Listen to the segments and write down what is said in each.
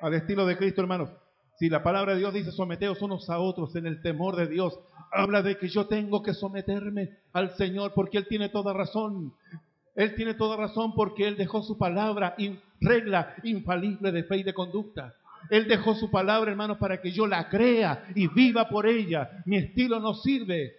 al estilo de Cristo, hermanos. Si la palabra de Dios dice someteos unos a otros en el temor de Dios, habla de que yo tengo que someterme al Señor porque Él tiene toda razón. Él tiene toda razón porque Él dejó su palabra, regla infalible de fe y de conducta. Él dejó su palabra, hermanos, para que yo la crea y viva por ella. Mi estilo no sirve,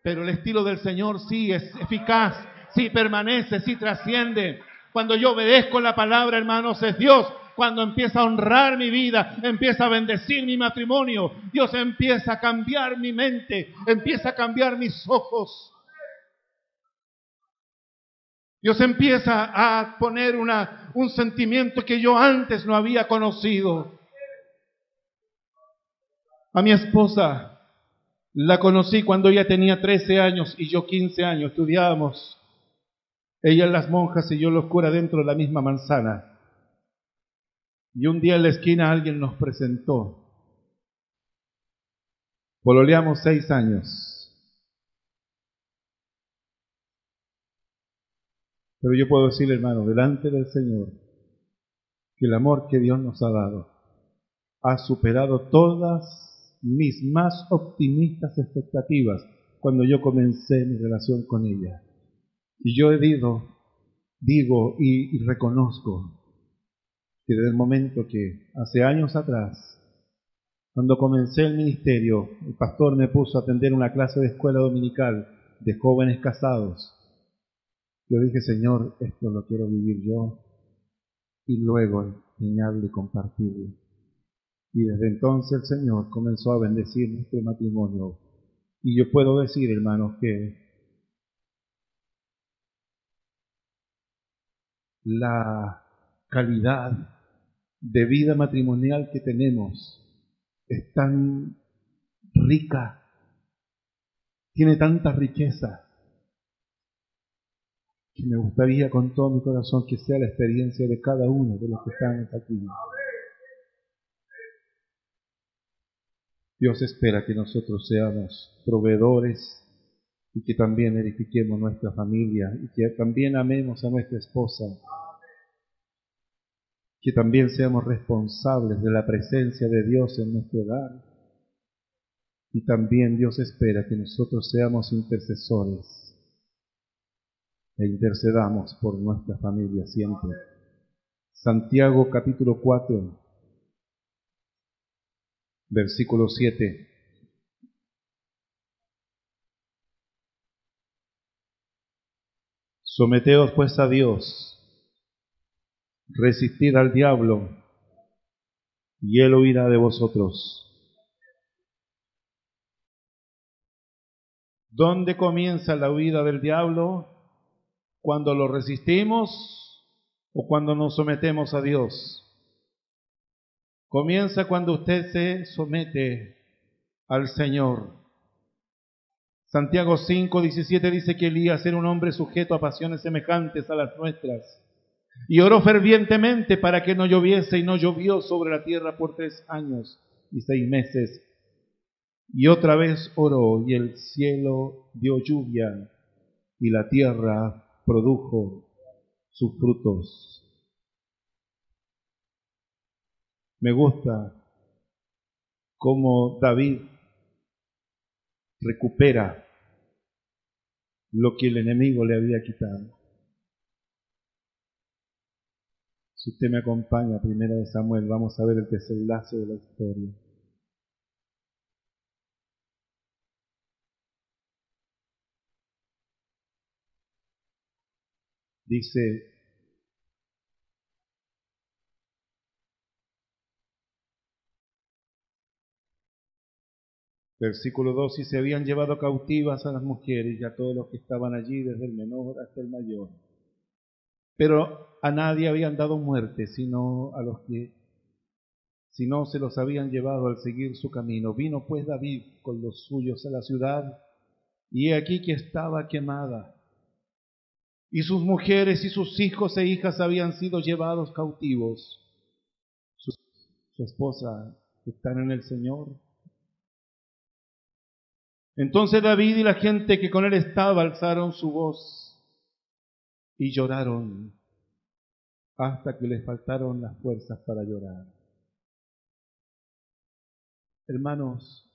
pero el estilo del Señor sí es eficaz, sí permanece, sí trasciende. Cuando yo obedezco la palabra, hermanos, es Dios. Cuando empieza a honrar mi vida, empieza a bendecir mi matrimonio, Dios empieza a cambiar mi mente, empieza a cambiar mis ojos. Dios empieza a poner un sentimiento que yo antes no había conocido. A mi esposa la conocí cuando ella tenía 13 años y yo 15 años. Estudiábamos, ella en las monjas y yo en los curas dentro de la misma manzana. Y un día en la esquina alguien nos presentó. Pololeamos 6 años. Pero yo puedo decirle, hermano, delante del Señor, que el amor que Dios nos ha dado ha superado todas mis más optimistas expectativas cuando yo comencé mi relación con ella. Y yo digo y reconozco que desde el momento que hace años atrás, cuando comencé el ministerio, el pastor me puso a atender una clase de escuela dominical de jóvenes casados. Yo dije, Señor, esto lo quiero vivir yo y luego enseñarlo y compartirlo. Y desde entonces el Señor comenzó a bendecir nuestro matrimonio. Y yo puedo decir, hermanos, que la calidad de vida matrimonial que tenemos es tan rica, tiene tanta riqueza, que me gustaría con todo mi corazón que sea la experiencia de cada uno de los que están aquí. Dios espera que nosotros seamos proveedores y que también edifiquemos nuestra familia y que también amemos a nuestra esposa, que también seamos responsables de la presencia de Dios en nuestro hogar. Y también Dios espera que nosotros seamos intercesores e intercedamos por nuestra familia siempre. Santiago capítulo 4, versículo 7. Someteos pues a Dios, resistid al diablo, y él huirá de vosotros. ¿Dónde comienza la huida del diablo? ¿Cuando lo resistimos o cuando nos sometemos a Dios? Comienza cuando usted se somete al Señor. Santiago 5:17 dice que Elías era un hombre sujeto a pasiones semejantes a las nuestras, y oró fervientemente para que no lloviese, y no llovió sobre la tierra por 3 años y 6 meses. Y otra vez oró, y el cielo dio lluvia, y la tierra produjo sus frutos. Me gusta cómo David recupera lo que el enemigo le había quitado. Si usted me acompaña a 1 Samuel, vamos a ver el desenlace de la historia. Dice, versículo 2, y se habían llevado cautivas a las mujeres y a todos los que estaban allí, desde el menor hasta el mayor. Pero a nadie habían dado muerte, sino a los que, si no, se los habían llevado al seguir su camino. Vino pues David con los suyos a la ciudad, y he aquí que estaba quemada, y sus mujeres y sus hijos e hijas habían sido llevados cautivos. Su esposa están en el Señor. Entonces David y la gente que con él estaba alzaron su voz y lloraron hasta que les faltaron las fuerzas para llorar. Hermanos,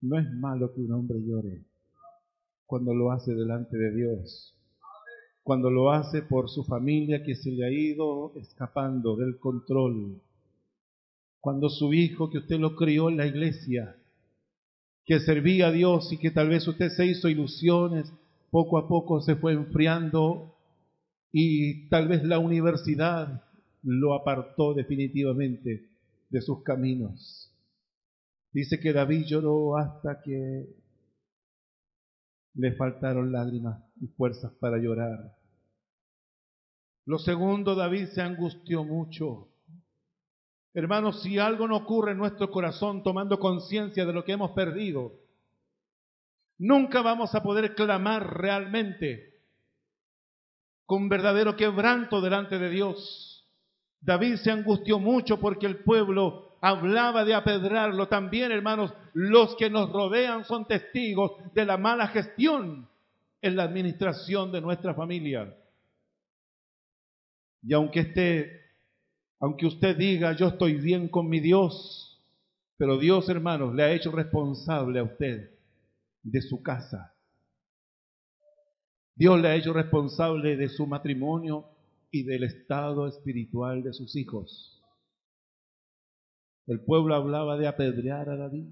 no es malo que un hombre llore cuando lo hace delante de Dios, cuando lo hace por su familia que se le ha ido escapando del control, cuando su hijo que usted lo crió en la iglesia, que servía a Dios y que tal vez usted se hizo ilusiones, poco a poco se fue enfriando y tal vez la universidad lo apartó definitivamente de sus caminos. Dice que David lloró hasta que le faltaron lágrimas y fuerzas para llorar. Lo segundo, David se angustió mucho. Hermanos, si algo no ocurre en nuestro corazón tomando conciencia de lo que hemos perdido, nunca vamos a poder clamar realmente con verdadero quebranto delante de Dios. David se angustió mucho porque el pueblo hablaba de apedrearlo. También, hermanos, los que nos rodean son testigos de la mala gestión en la administración de nuestra familia. Y aunque usted diga, yo estoy bien con mi Dios, pero Dios, hermanos, le ha hecho responsable a usted de su casa. Dios le ha hecho responsable de su matrimonio y del estado espiritual de sus hijos. El pueblo hablaba de apedrear a David.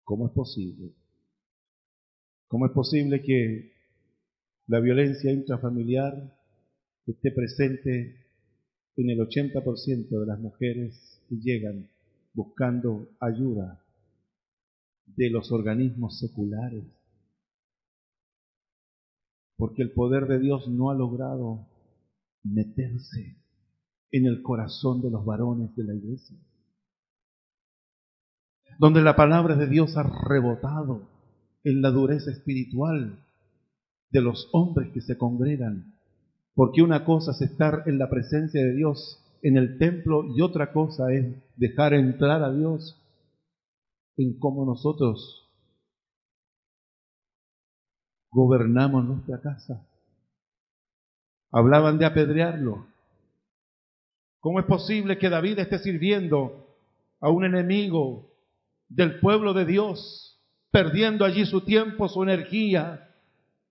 ¿Cómo es posible? ¿Cómo es posible que la violencia intrafamiliar esté presente en el 80% de las mujeres que llegan buscando ayuda de los organismos seculares? Porque el poder de Dios no ha logrado meterse en el corazón de los varones de la iglesia, donde la palabra de Dios ha rebotado en la dureza espiritual de los hombres que se congregan. Porque una cosa es estar en la presencia de Dios en el templo y otra cosa es dejar entrar a Dios en cómo nosotros gobernamos nuestra casa. Hablaban de apedrearlo. ¿Cómo es posible que David esté sirviendo a un enemigo del pueblo de Dios, perdiendo allí su tiempo, su energía,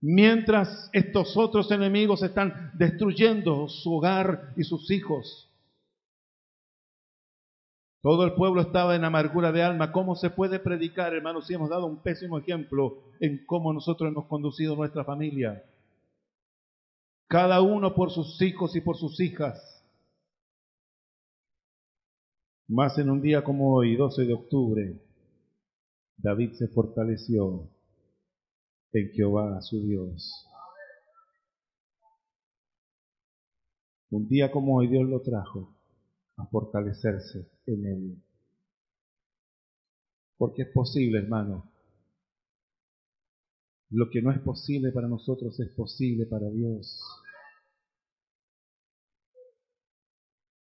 mientras estos otros enemigos están destruyendo su hogar y sus hijos? Todo el pueblo estaba en amargura de alma. ¿Cómo se puede predicar, hermanos, si hemos dado un pésimo ejemplo en cómo nosotros hemos conducido nuestra familia? Cada uno por sus hijos y por sus hijas. Más en un día como hoy, 12 de octubre, David se fortaleció en Jehová su Dios. Un día como hoy Dios lo trajo a fortalecerse en él. Porque es posible, hermano. Lo que no es posible para nosotros es posible para Dios.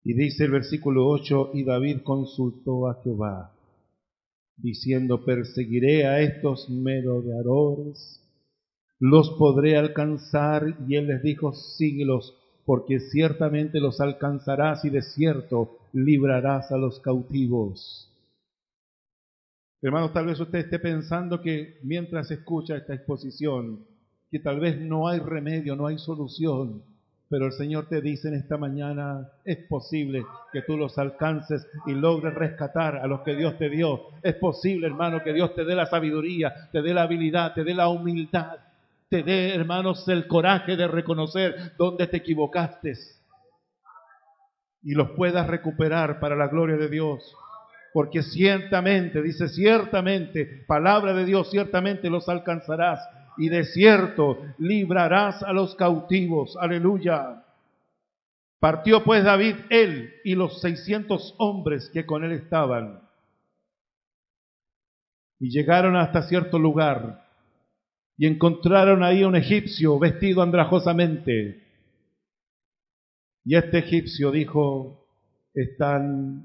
Y dice el versículo 8, y David consultó a Jehová, diciendo, perseguiré a estos merodeadores, los podré alcanzar. Y él les dijo, síguelos, porque ciertamente los alcanzarás y de cierto librarás a los cautivos. Hermanos, tal vez usted esté pensando que mientras escucha esta exposición, que tal vez no hay remedio, no hay solución. Pero el Señor te dice en esta mañana, es posible que tú los alcances y logres rescatar a los que Dios te dio. Es posible, hermano, que Dios te dé la sabiduría, te dé la habilidad, te dé la humildad, te dé, hermanos, el coraje de reconocer dónde te equivocaste y los puedas recuperar para la gloria de Dios. Porque ciertamente, dice ciertamente, palabra de Dios, ciertamente los alcanzarás y de cierto librarás a los cautivos. Aleluya. Partió pues David, él y los 600 hombres que con él estaban, y llegaron hasta cierto lugar y encontraron ahí un egipcio vestido andrajosamente. Y este egipcio dijo, están